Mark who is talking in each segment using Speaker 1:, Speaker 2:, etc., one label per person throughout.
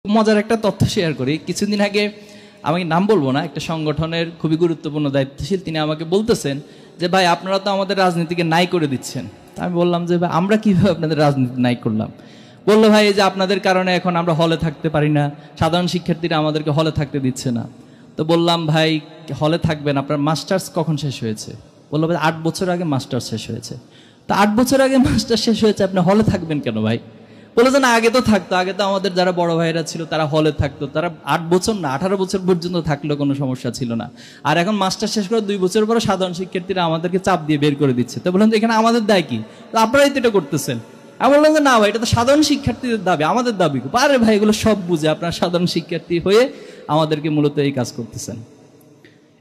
Speaker 1: মজার একটা তথ্য শেয়ার করি। কিছুদিন আগে, আমি নাম বলবো না, একটা সংগঠনের খুবই গুরুত্বপূর্ণ দায়িত্বশীল তিনি আমাকে বলতেছেন যে ভাই আপনারা তো আমাদের রাজনীতিকে নাই করে দিচ্ছেন। আমি বললাম যে ভাই আমরা কিভাবে আপনাদের রাজনীতি নাই করলাম? বললো ভাই এই যে আপনাদের কারণে এখন আমরা হলে থাকতে পারি না, সাধারণ শিক্ষার্থীরা আমাদেরকে হলে থাকতে দিচ্ছে না। তো বললাম ভাই হলে থাকবেন, আপনার মাস্টার্স কখন শেষ হয়েছে? বললো ভাই 8 বছর আগে মাস্টার্স শেষ হয়েছে। তো 8 বছর আগে মাস্টার্স শেষ হয়েছে, আপনি হলে থাকবেন কেন ভাই? বলে যে না আগে তো থাকতো, আগে তো আমাদের যারা বড় ভাইরা ছিল তারা হলে থাকতো, তারা 8 বছর না 18 বছর পর্যন্ত থাকলেও কোনো সমস্যা ছিল না। আর এখন মাস্টার শেষ করে 2 বছর পরে সাধারণ শিক্ষার্থীরা আমাদেরকে চাপ দিয়ে বের করে দিচ্ছে। তো বললাম যে এখানে আমাদের দায় কি? তো আপনারাই তো এটা করতেছেন। আমি বললাম যে না ভাই এটা তো সাধারণ শিক্ষার্থীদের দাবি, আমাদের দাবি। আরে ভাই এগুলো সব বুঝে আপনারা সাধারণ শিক্ষার্থী হয়ে আমাদেরকে মূলত এই কাজ করতেছেন।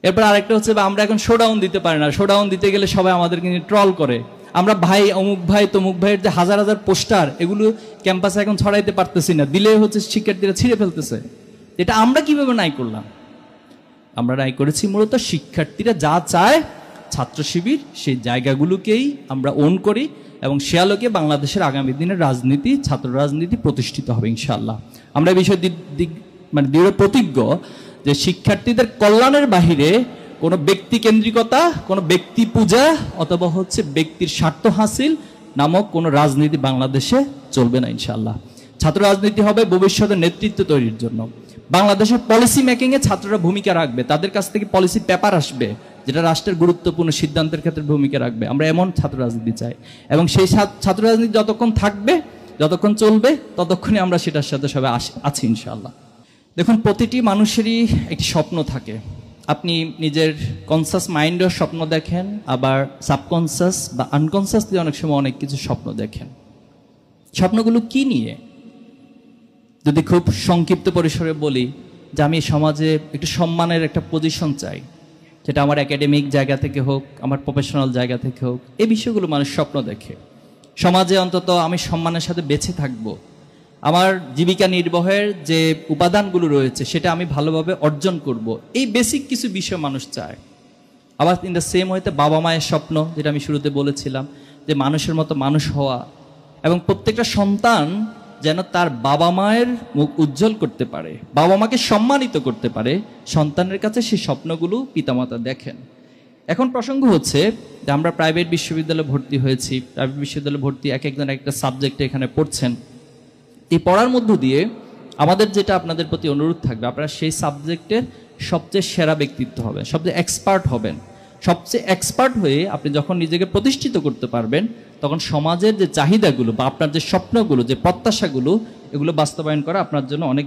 Speaker 1: এরপর আরেকটা হচ্ছে আমরা এখন শোডাউন দিতে পারি না, শোডাউন দিতে গেলে সবাই আমাদেরকে নিয়ে ট্রল করে। আমরা ভাই অমুক ভাই তমুক ভাইয়ের যে হাজার হাজার পোস্টার, এগুলো ক্যাম্পাসে এখন ছড়াইতে পারতেছি না, দিলে হচ্ছে শিক্ষার্থীরা ছিঁড়ে ফেলতেছে। এটা আমরা কিভাবে নাই করলাম? আমরা নাই করেছি মূলত শিক্ষার্থীরা যা চায়, ছাত্র শিবির সেই জায়গাগুলোকেই আমরা ওন করি এবং সে আলোকে বাংলাদেশের আগামী দিনের রাজনীতি, ছাত্র রাজনীতি প্রতিষ্ঠিত হবে ইনশাআল্লাহ। আমরা এই বিষয়ে দৃঢ় প্রতিজ্ঞ যে শিক্ষার্থীদের কল্যাণের বাহিরে কোনো ব্যক্তি কেন্দ্রিকতা, কোনো ব্যক্তি পূজা অথবা হচ্ছে ব্যক্তির স্বার্থ হাসিল নামক কোনো রাজনীতি বাংলাদেশে চলবে না ইনশাআল্লাহ। ছাত্র রাজনীতি হবে ভবিষ্যতের নেতৃত্ব তৈরির জন্য। বাংলাদেশের পলিসি মেকিংয়ে ছাত্ররা ভূমিকা রাখবে, তাদের কাছ থেকে পলিসি পেপার আসবে যেটা রাষ্ট্রের গুরুত্বপূর্ণ সিদ্ধান্তের ক্ষেত্রে ভূমিকা রাখবে। আমরা এমন ছাত্র রাজনীতি চাই এবং সেই ছাত্র রাজনীতি যতক্ষণ থাকবে, যতক্ষণ চলবে, ততক্ষণই আমরা সেটার সাথে সবাই আছি ইনশাআল্লাহ। দেখুন, প্রতিটি মানুষেরই একটি স্বপ্ন থাকে। আপনি নিজের কনসাস মাইন্ডের স্বপ্ন দেখেন, আবার সাবকনসাস বা আনকনসাস দিয়ে অনেক সময় অনেক কিছু স্বপ্ন দেখেন। স্বপ্নগুলো কি নিয়ে? যদি খুব সংক্ষিপ্ত পরিসরে বলি যে আমি সমাজে একটু সম্মানের একটা পজিশন চাই, যেটা আমার একাডেমিক জায়গা থেকে হোক, আমার প্রফেশনাল জায়গা থেকে হোক, এই বিষয়গুলো মানুষ স্বপ্ন দেখে। সমাজে অন্তত আমি সম্মানের সাথে বেঁচে থাকবো, আমার জীবিকা নির্বাহের যে উপাদানগুলো রয়েছে সেটা আমি ভালোভাবে অর্জন করব, এই বেসিক কিছু বিষয় মানুষ চায়। আবার ইন দ্য সেম ওয়েতে বাবা মায়ের স্বপ্ন, যেটা আমি শুরুতে বলেছিলাম যে মানুষের মতো মানুষ হওয়া, এবং প্রত্যেকটা সন্তান যেন তার বাবা মায়ের মুখ উজ্জ্বল করতে পারে, বাবা মাকে সম্মানিত করতে পারে, সন্তানের কাছে সেই স্বপ্নগুলো পিতামাতা দেখেন। এখন প্রসঙ্গ হচ্ছে যে আমরা প্রাইভেট বিশ্ববিদ্যালয়ে ভর্তি হয়েছি, প্রাইভেট বিশ্ববিদ্যালয়ে ভর্তি এক একজন একটা সাবজেক্টে এখানে পড়ছেন। এই পড়ার মধ্য দিয়ে আমাদের যেটা আপনাদের প্রতি অনুরোধ থাকবে, আপনারা সেই সাবজেক্টের সবচেয়ে সেরা ব্যক্তিত্ব হবেন, সবচেয়ে এক্সপার্ট হবেন। সবচেয়ে এক্সপার্ট হয়ে আপনি যখন নিজেকে প্রতিষ্ঠিত করতে পারবেন, তখন সমাজের যে চাহিদাগুলো বা আপনার যে স্বপ্নগুলো, যে প্রত্যাশাগুলো, এগুলো বাস্তবায়ন করা আপনার জন্য অনেক